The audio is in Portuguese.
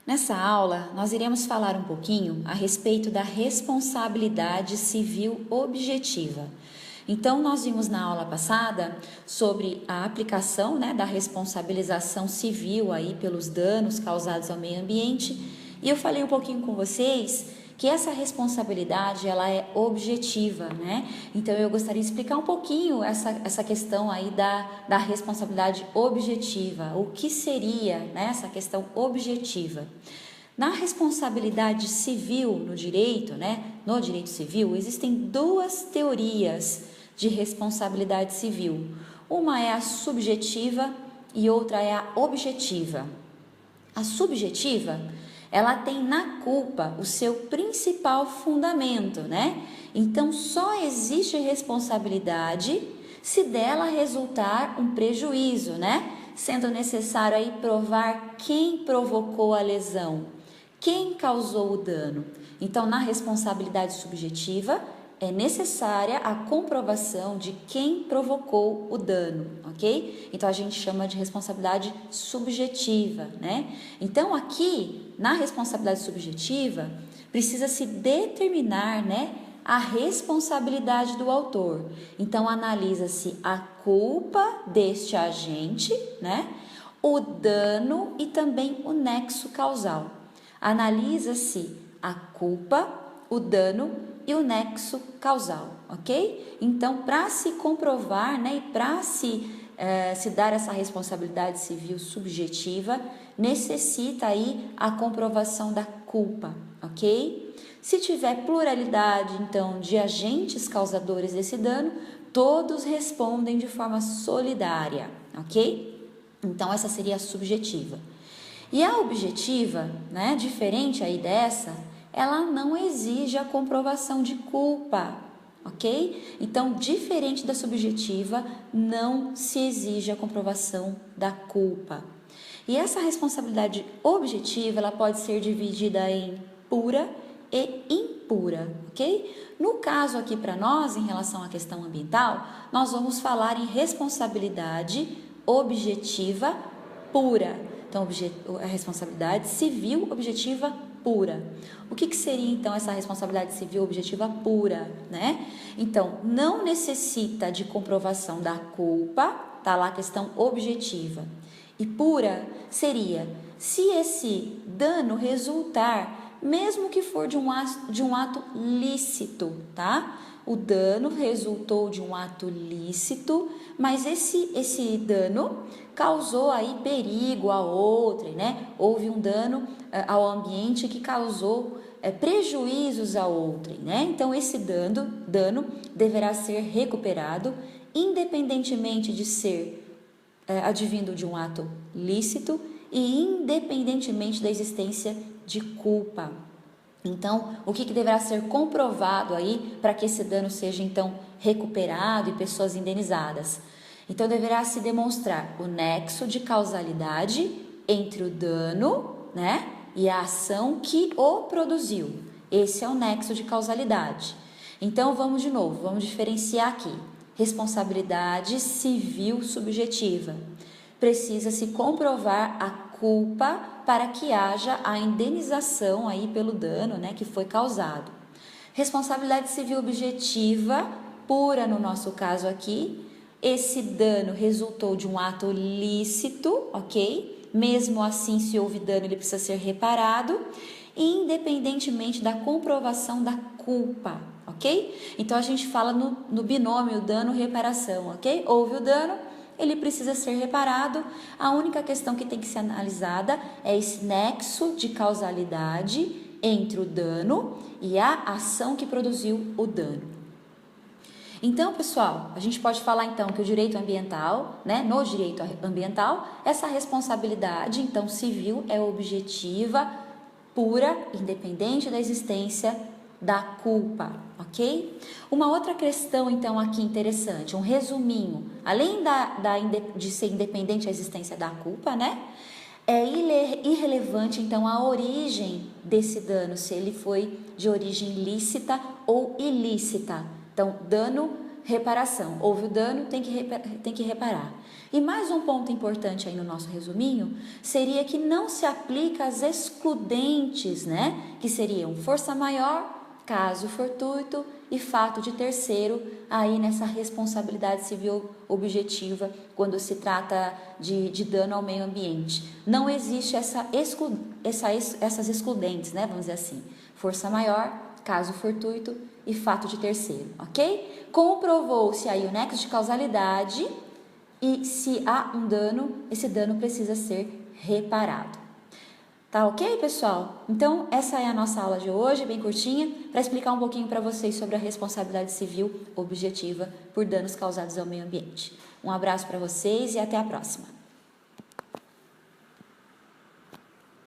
Nessa aula, nós iremos falar um pouquinho a respeito da responsabilidade civil objetiva. Então, nós vimos na aula passada sobre a aplicação, da responsabilização civil aí pelos danos causados ao meio ambiente, e eu falei um pouquinho com vocês que essa responsabilidade ela é objetiva, Então eu gostaria de explicar um pouquinho essa questão aí da responsabilidade objetiva, o que seria, essa questão objetiva. Na responsabilidade civil no direito, no direito civil, existem duas teorias de responsabilidade civil. Uma é a subjetiva e outra é a objetiva. A subjetiva, ela tem na culpa o seu principal fundamento, Então, só existe responsabilidade se dela resultar um prejuízo, Sendo necessário aí provar quem provocou a lesão, quem causou o dano. Então, na responsabilidade subjetiva, é necessária a comprovação de quem provocou o dano, ok? Então, a gente chama de responsabilidade subjetiva, Então, aqui, na responsabilidade subjetiva, precisa se determinar, a responsabilidade do autor. Então, analisa-se a culpa deste agente, o dano e também o nexo causal. Analisa-se a culpa, o dano e o nexo causal, ok? Então, para se comprovar, e para se dar essa responsabilidade civil subjetiva, necessita aí a comprovação da culpa, ok? Se tiver pluralidade, então, de agentes causadores desse dano, todos respondem de forma solidária, ok? Então, essa seria a subjetiva. E a objetiva, diferente aí dessa, ela não exige a comprovação de culpa, ok? Então, diferente da subjetiva, não se exige a comprovação da culpa. E essa responsabilidade objetiva, ela pode ser dividida em pura e impura, ok? No caso aqui para nós, em relação à questão ambiental, nós vamos falar em responsabilidade objetiva pura. Então, a responsabilidade civil objetiva pura. O que seria, então, essa responsabilidade civil objetiva pura, Então, não necessita de comprovação da culpa, tá lá a questão objetiva. E pura seria, se esse dano resultar, mesmo que for de um ato lícito, tá? O dano resultou de um ato lícito, mas esse dano causou aí perigo a outrem, Houve um dano ao ambiente que causou prejuízos a outrem, Então, esse dano deverá ser recuperado, independentemente de ser advindo de um ato lícito e independentemente da existência de culpa. Então, o que deverá ser comprovado aí para que esse dano seja, então, recuperado e pessoas indenizadas? Então, deverá se demonstrar o nexo de causalidade entre o dano, e a ação que o produziu. Esse é o nexo de causalidade. Então, vamos de novo, vamos diferenciar aqui. Responsabilidade civil subjetiva. Precisa se comprovar a culpa para que haja a indenização aí pelo dano, que foi causado. Responsabilidade civil objetiva pura no nosso caso aqui. Esse dano resultou de um ato lícito, ok? Mesmo assim, se houve dano, ele precisa ser reparado, independentemente da comprovação da culpa, ok? Então, a gente fala no binômio dano-reparação, ok? Houve o dano, ele precisa ser reparado. A única questão que tem que ser analisada é esse nexo de causalidade entre o dano e a ação que produziu o dano. Então, pessoal, a gente pode falar então que o direito ambiental, no direito ambiental, essa responsabilidade, então, civil é objetiva, pura, independente da existência da culpa, ok? Uma outra questão, então, aqui interessante, um resuminho, além de ser independente a existência da culpa, é irrelevante, então, a origem desse dano, se ele foi de origem lícita ou ilícita. Então, dano reparação. Houve o dano, tem que reparar. E mais um ponto importante aí no nosso resuminho seria que não se aplica as excludentes, né? Que seriam força maior, caso fortuito e fato de terceiro aí nessa responsabilidade civil objetiva quando se trata de dano ao meio ambiente. Não existe essas excludentes, né? Vamos dizer assim, força maior, caso fortuito e fato de terceiro, ok? Comprovou-se aí o nexo de causalidade e se há um dano, esse dano precisa ser reparado. Tá ok, pessoal? Então, essa é a nossa aula de hoje, bem curtinha, para explicar um pouquinho para vocês sobre a responsabilidade civil objetiva por danos causados ao meio ambiente. Um abraço para vocês e até a próxima.